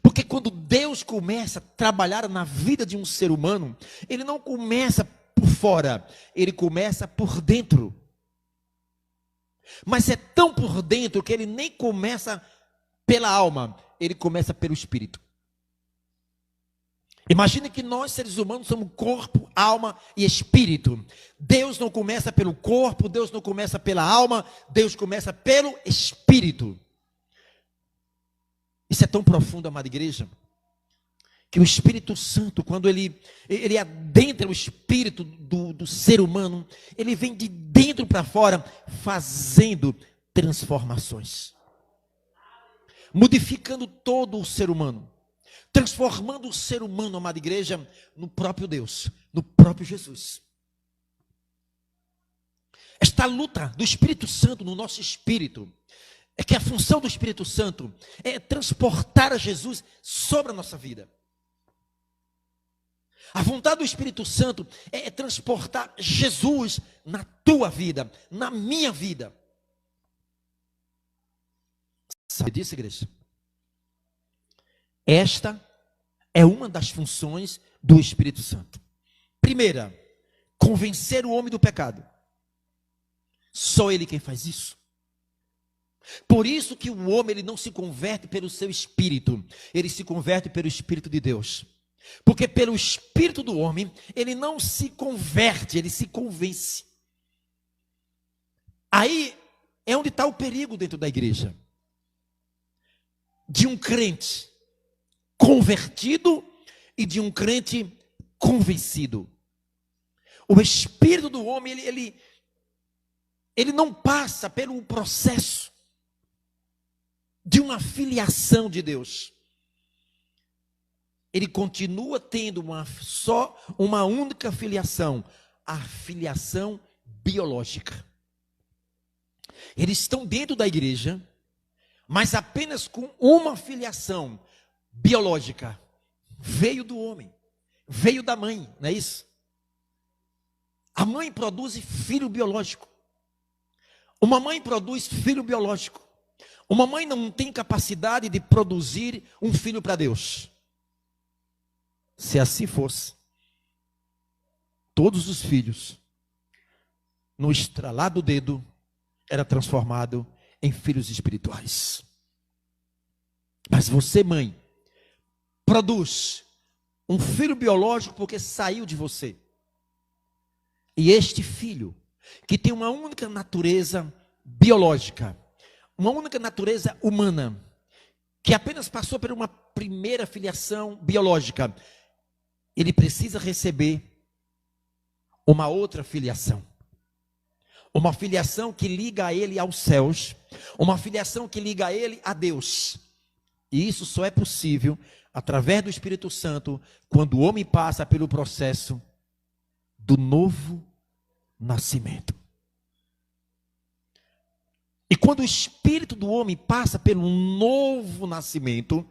Porque quando Deus começa a trabalhar na vida de um ser humano, Ele não começa por fora, Ele começa por dentro. Mas é tão por dentro que Ele nem começa pela alma, Ele começa pelo espírito. Imagine que nós, seres humanos, somos corpo, alma e espírito. Deus não começa pelo corpo, Deus não começa pela alma, Deus começa pelo espírito. Isso é tão profundo, amada igreja, que o Espírito Santo, quando ele adentra o espírito do ser humano, ele vem de dentro para fora, fazendo transformações, modificando todo o ser humano, transformando o ser humano, amada igreja, no próprio Deus, no próprio Jesus. Esta luta do Espírito Santo no nosso espírito, é que a função do Espírito Santo é transportar a Jesus sobre a nossa vida. A vontade do Espírito Santo é transportar Jesus na tua vida, na minha vida. Sabe disso, igreja? Esta é uma das funções do Espírito Santo. Primeira, convencer o homem do pecado. Só Ele quem faz isso. Por isso que o homem ele não se converte pelo seu espírito, ele se converte pelo Espírito de Deus. Porque pelo espírito do homem, ele não se converte, ele se convence. Aí é onde está o perigo dentro da igreja. De um crente convertido e de um crente convencido. O espírito do homem, ele não passa pelo processo de uma filiação de Deus. Ele continua tendo uma única filiação, a filiação biológica. Eles estão dentro da igreja, mas apenas com uma filiação biológica. Veio do homem, veio da mãe, não é isso? A mãe produz filho biológico. Uma mãe produz filho biológico. Uma mãe não tem capacidade de produzir um filho para Deus. Se assim fosse, todos os filhos, no estralar do dedo, era transformado em filhos espirituais. Mas você, mãe, produz um filho biológico porque saiu de você. E este filho, que tem uma única natureza biológica, uma única natureza humana, que apenas passou por uma primeira filiação biológica, ele precisa receber uma outra filiação. Uma filiação que liga a ele aos céus, uma filiação que liga a ele a Deus. E isso só é possível através do Espírito Santo, quando o homem passa pelo processo do novo nascimento. E quando o espírito do homem passa pelo novo nascimento,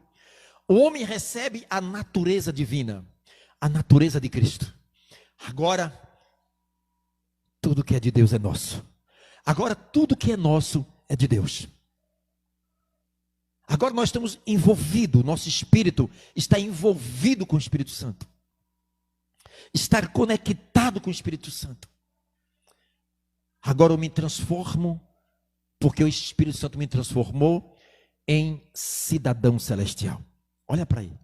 o homem recebe a natureza divina, a natureza de Cristo. Agora, tudo que é de Deus é nosso. Agora, tudo que é nosso é de Deus. Agora nós estamos envolvidos, nosso espírito está envolvido com o Espírito Santo. Estar conectado com o Espírito Santo. Agora eu me transformo, porque o Espírito Santo me transformou em cidadão celestial. Olha para aí.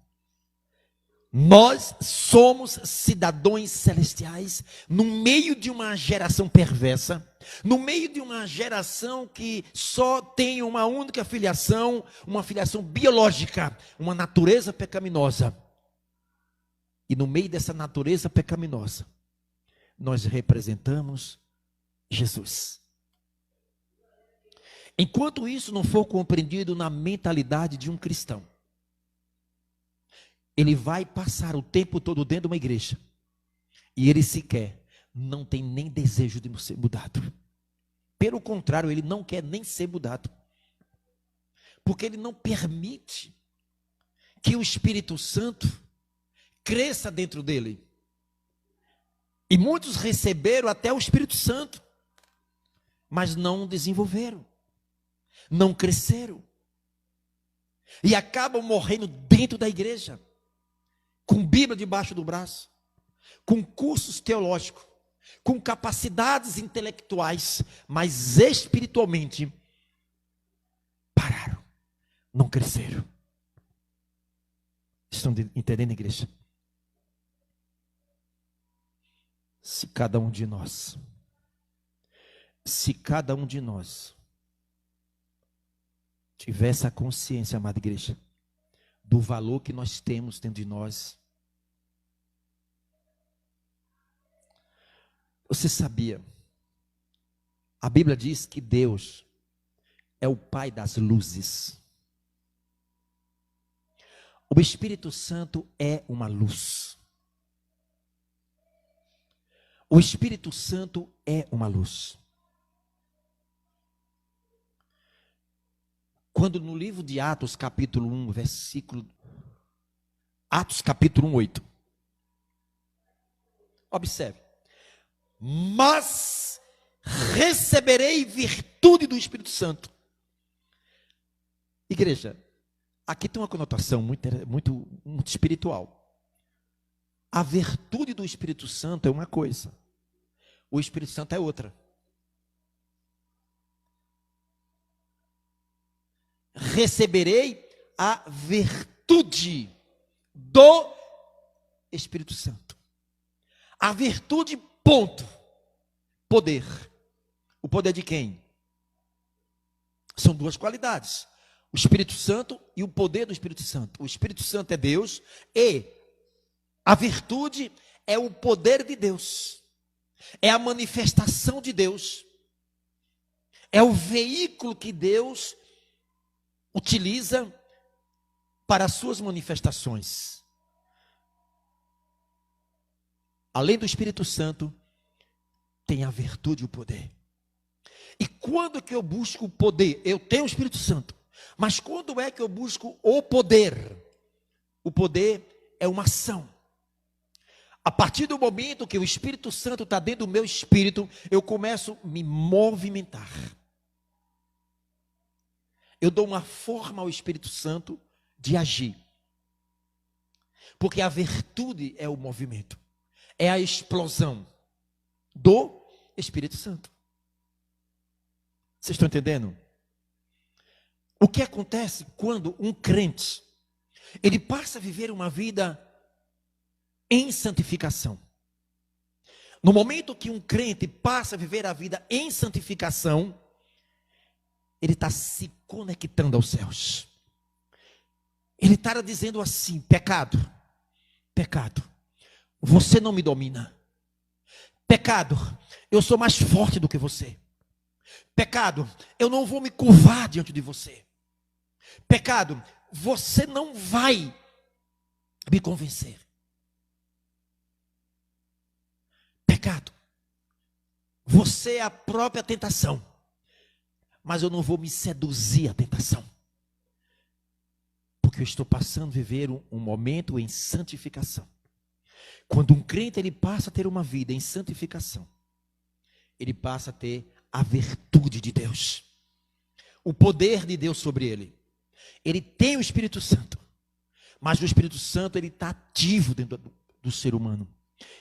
Nós somos cidadãos celestiais no meio de uma geração perversa, no meio de uma geração que só tem uma única filiação, uma filiação biológica, uma natureza pecaminosa. E no meio dessa natureza pecaminosa, nós representamos Jesus. Enquanto isso não for compreendido na mentalidade de um cristão, ele vai passar o tempo todo dentro de uma igreja e ele sequer não tem nem desejo de ser mudado. Pelo contrário, ele não quer nem ser mudado, porque ele não permite que o Espírito Santo cresça dentro dele. E muitos receberam até o Espírito Santo, mas não desenvolveram, não cresceram. e acabam morrendo dentro da igreja, com Bíblia debaixo do braço, com cursos teológicos, com capacidades intelectuais, mas espiritualmente pararam, não cresceram. Estão entendendo, igreja? Se cada um de nós tivesse a consciência, amada igreja, do valor que nós temos dentro de nós. Você sabia? A Bíblia diz que Deus é o Pai das luzes. O Espírito Santo é uma luz. O Espírito Santo é uma luz. Quando no livro de Atos, capítulo 1, Atos, capítulo 1, 8. Observe. Mas receberei virtude do Espírito Santo. Igreja, aqui tem uma conotação muito espiritual. A virtude do Espírito Santo é uma coisa, o Espírito Santo é outra. Receberei a virtude do Espírito Santo. A virtude, ponto. Poder. O poder de quem? São duas qualidades. O Espírito Santo e o poder do Espírito Santo. O Espírito Santo é Deus e a virtude é o poder de Deus. É a manifestação de Deus. É o veículo que Deus utiliza para as suas manifestações. Além do Espírito Santo, tem a virtude e o poder. E quando que eu busco o poder? Eu tenho o Espírito Santo. Mas quando é que eu busco o poder? O poder é uma ação. A partir do momento que o Espírito Santo está dentro do meu espírito, eu começo a me movimentar. Eu dou uma forma ao Espírito Santo de agir. Porque a virtude é o movimento. É a explosão do Espírito Santo. Vocês estão entendendo? O que acontece quando um crente, ele passa a viver uma vida em santificação? No momento que um crente passa a viver a vida em santificação, ele está se conectando aos céus. Ele está dizendo assim: pecado, pecado, você não me domina. Pecado, eu sou mais forte do que você. Pecado, eu não vou me curvar diante de você. Pecado, você não vai me convencer. Pecado, você é a própria tentação, mas eu não vou me seduzir à tentação, porque eu estou passando a viver um momento em santificação. Quando um crente ele passa a ter uma vida em santificação, ele passa a ter a virtude de Deus, o poder de Deus sobre ele. Ele tem o Espírito Santo, mas o Espírito Santo ele está ativo dentro do ser humano.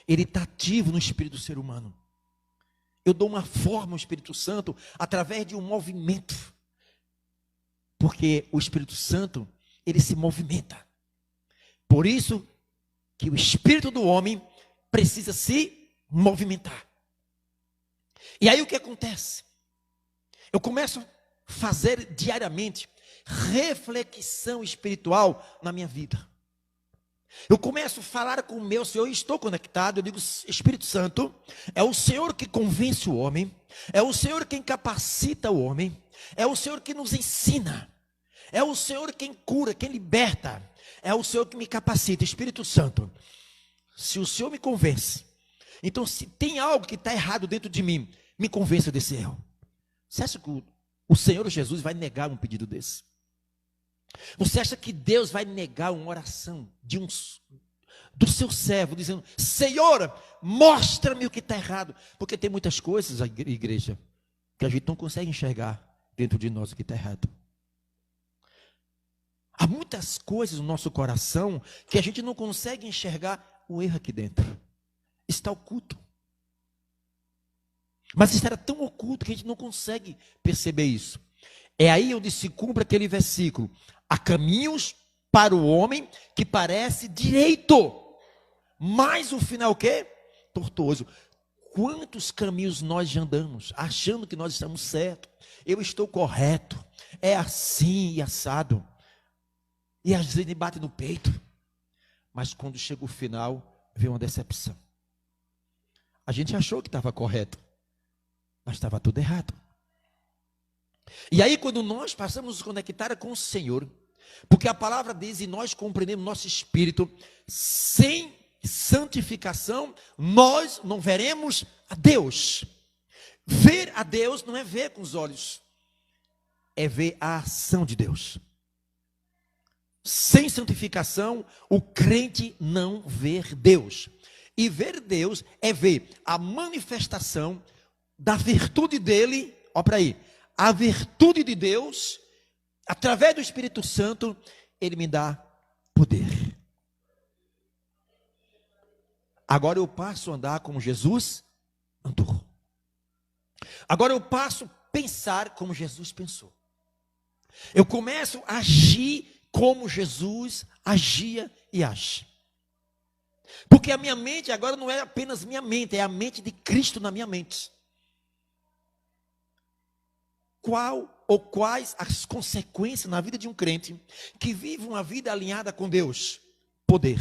Ele está ativo no espírito do ser humano. Eu dou uma forma ao Espírito Santo através de um movimento, porque o Espírito Santo ele se movimenta. Por isso que o espírito do homem precisa se movimentar. E aí o que acontece? Eu começo a fazer diariamente reflexão espiritual na minha vida. Eu começo a falar com o meu Senhor, estou conectado, eu digo: Espírito Santo, é o Senhor que convence o homem, é o Senhor quem capacita o homem, é o Senhor que nos ensina, é o Senhor quem cura, quem liberta, é o Senhor que me capacita. Espírito Santo, se o Senhor me convence, então se tem algo que está errado dentro de mim, me convença desse erro. Você acha que o Senhor Jesus vai negar um pedido desse? Você acha que Deus vai negar uma oração do seu servo, dizendo: Senhor, mostra-me o que está errado? Porque tem muitas coisas, a igreja, que a gente não consegue enxergar dentro de nós o que está errado. Há muitas coisas no nosso coração que a gente não consegue enxergar o erro aqui dentro. Está oculto. Mas isso era tão oculto que a gente não consegue perceber isso. É aí onde se cumpre aquele versículo. Há caminhos para o homem que parece direito, mas o final o quê? Tortuoso. Quantos caminhos nós já andamos, achando que nós estamos certos, eu estou correto, é assim e assado, e às vezes bate no peito, mas quando chega o final, vem uma decepção. A gente achou que estava correto, mas estava tudo errado. E aí quando nós passamos a nos conectar com o Senhor, porque a palavra diz, e nós compreendemos nosso espírito, sem santificação, nós não veremos a Deus. Ver a Deus não é ver com os olhos, é ver a ação de Deus. Sem santificação, o crente não vê Deus. E ver Deus é ver a manifestação da virtude dele, ó para aí, a virtude de Deus, através do Espírito Santo, ele me dá poder. Agora eu passo a andar como Jesus andou. Agora eu passo a pensar como Jesus pensou. Eu começo a agir como Jesus agia e age. Porque a minha mente agora não é apenas minha mente, é a mente de Cristo na minha mente. Qual ou quais as consequências na vida de um crente que vive uma vida alinhada com Deus? Poder.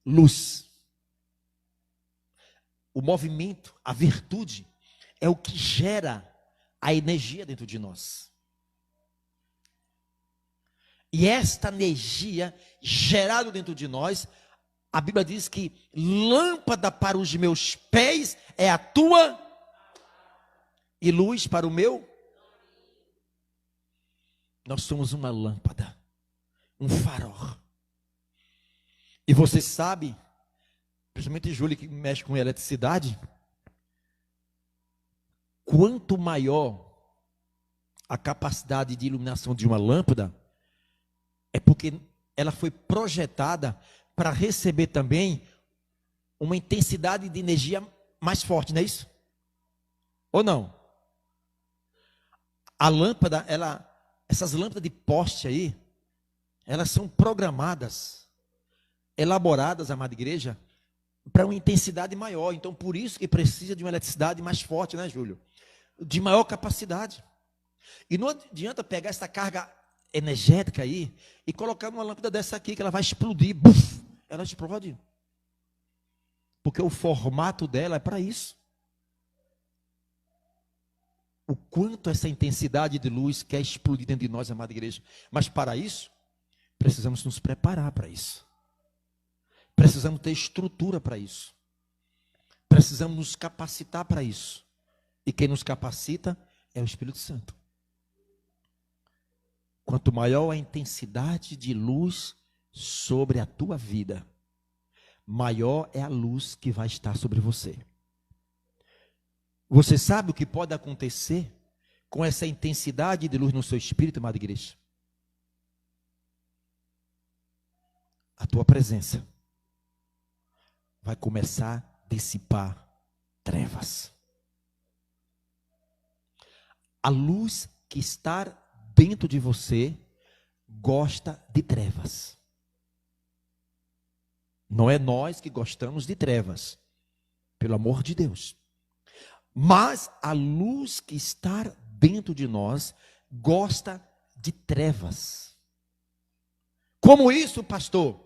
Luz. O movimento, a virtude, é o que gera a energia dentro de nós. E esta energia gerada dentro de nós, a Bíblia diz que lâmpada para os meus pés é a tua e luz para o meu. Nós somos uma lâmpada, um farol. E você sabe, principalmente Júlio que mexe com eletricidade, quanto maior a capacidade de iluminação de uma lâmpada, é porque ela foi projetada para receber também uma intensidade de energia mais forte, não é isso? Ou não? A lâmpada, essas lâmpadas de poste aí, elas são programadas, elaboradas, amada igreja, para uma intensidade maior. Então, por isso que precisa de uma eletricidade mais forte, né, Júlio? De maior capacidade. E não adianta pegar essa carga energética aí e colocar numa lâmpada dessa aqui, que ela vai explodir. Buf, ela explode. Porque o formato dela é para isso. O quanto essa intensidade de luz quer explodir dentro de nós, amada igreja. Mas para isso, precisamos nos preparar para isso. Precisamos ter estrutura para isso. Precisamos nos capacitar para isso. E quem nos capacita é o Espírito Santo. Quanto maior a intensidade de luz sobre a tua vida, maior é a luz que vai estar sobre você. Você sabe o que pode acontecer com essa intensidade de luz no seu espírito, amada igreja? A tua presença vai começar a dissipar trevas. A luz que está dentro de você gosta de trevas. Não é nós que gostamos de trevas, pelo amor de Deus. Mas a luz que está dentro de nós gosta de trevas. Como isso, pastor?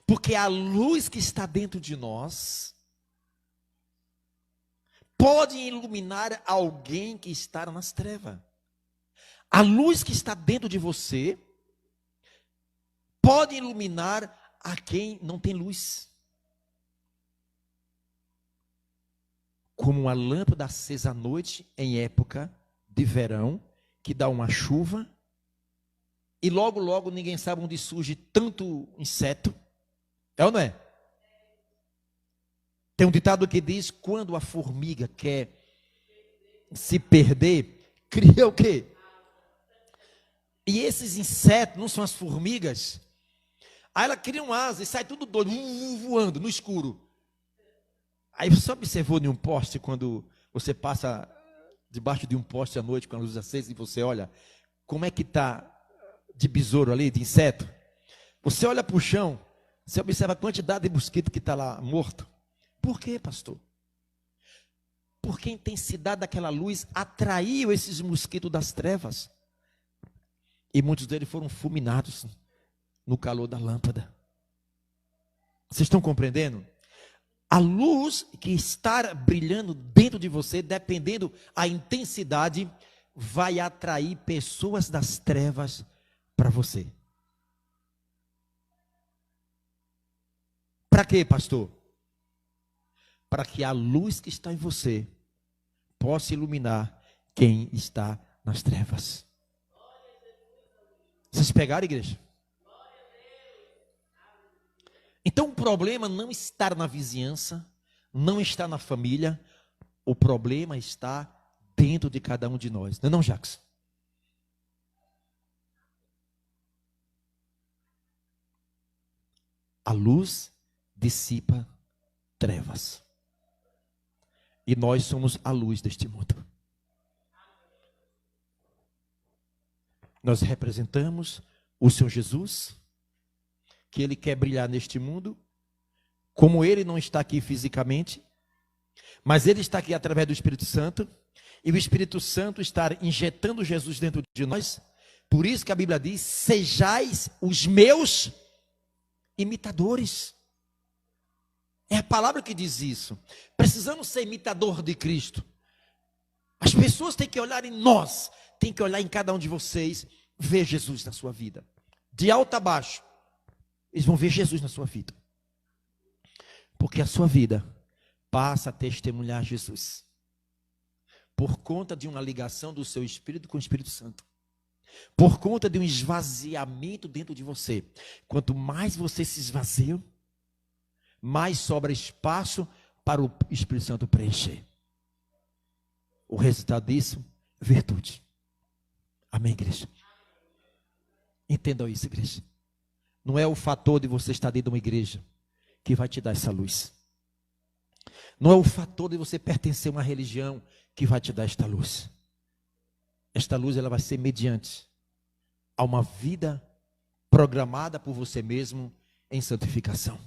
Porque a luz que está dentro de nós pode iluminar alguém que está nas trevas. A luz que está dentro de você pode iluminar a quem não tem luz. Como uma lâmpada acesa à noite em época de verão, que dá uma chuva, e logo, logo ninguém sabe onde surge tanto inseto. É ou não é? Tem um ditado que diz, quando a formiga quer se perder, cria o quê? E esses insetos, não são as formigas? Aí ela cria um asa e sai tudo doido, voando no escuro. Aí você observou em um poste, quando você passa debaixo de um poste à noite com a luz acesa e você olha, como é que está de besouro ali, de inseto? Você olha para o chão, você observa a quantidade de mosquito que está lá morto. Por quê, pastor? Porque a intensidade daquela luz atraiu esses mosquitos das trevas. E muitos deles foram fulminados no calor da lâmpada. Vocês estão compreendendo? A luz que está brilhando dentro de você, dependendo da intensidade, vai atrair pessoas das trevas para você. Para quê, pastor? Para que a luz que está em você possa iluminar quem está nas trevas. Vocês pegaram, igreja? Então o problema não está na vizinhança, não está na família, o problema está dentro de cada um de nós. Não é não, Jackson? A luz dissipa trevas. E nós somos a luz deste mundo. Nós representamos o Senhor Jesus, que Ele quer brilhar neste mundo, como Ele não está aqui fisicamente, mas Ele está aqui através do Espírito Santo, e o Espírito Santo está injetando Jesus dentro de nós. Por isso que a Bíblia diz: sejais os meus imitadores. É a palavra que diz isso. Precisamos ser imitador de Cristo. As pessoas têm que olhar em nós, têm que olhar em cada um de vocês, ver Jesus na sua vida. De alto a baixo, eles vão ver Jesus na sua vida. Porque a sua vida passa a testemunhar Jesus. Por conta de uma ligação do seu espírito com o Espírito Santo. Por conta de um esvaziamento dentro de você. Quanto mais você se esvazia, mais sobra espaço para o Espírito Santo preencher. O resultado disso, virtude. Amém, igreja? Entendam isso, igreja. Não é o fator de você estar dentro de uma igreja que vai te dar essa luz. Não é o fator de você pertencer a uma religião que vai te dar esta luz. Esta luz ela vai ser mediante a uma vida programada por você mesmo em santificação.